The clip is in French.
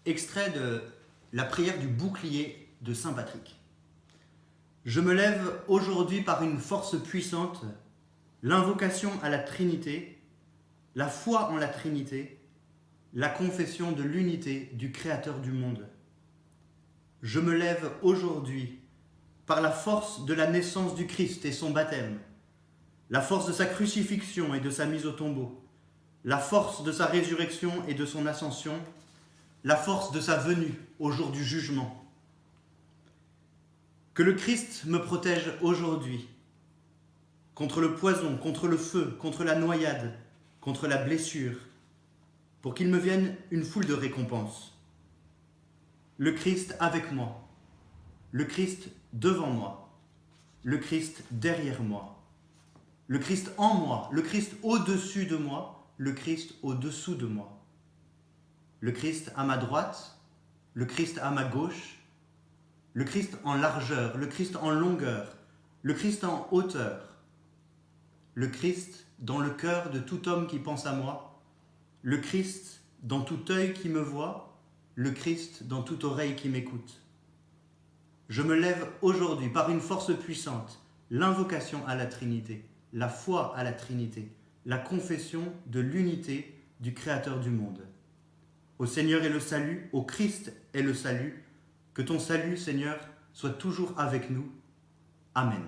Extrait de la prière du bouclier de Saint Patrick. Je me lève aujourd'hui par une force puissante, l'invocation à la Trinité, la foi en la Trinité, la confession de l'unité du Créateur du monde. Je me lève aujourd'hui par la force de la naissance du Christ et son baptême, la force de sa crucifixion et de sa mise au tombeau, la force de sa résurrection et de son ascension, la force de sa venue au jour du jugement. Que le Christ me protège aujourd'hui contre le poison, contre le feu, contre la noyade, contre la blessure, pour qu'il me vienne une foule de récompenses. Le Christ avec moi, le Christ devant moi, le Christ derrière moi, le Christ en moi, le Christ au-dessus de moi, le Christ au-dessous de moi. Le Christ à ma droite, le Christ à ma gauche, le Christ en largeur, le Christ en longueur, le Christ en hauteur, le Christ dans le cœur de tout homme qui pense à moi, le Christ dans tout œil qui me voit, le Christ dans toute oreille qui m'écoute. Je me lève aujourd'hui par une force puissante, l'invocation à la Trinité, la foi à la Trinité, la confession de l'unité du Créateur du monde. Au Seigneur est le salut, au Christ est le salut. Que ton salut, Seigneur, soit toujours avec nous. Amen.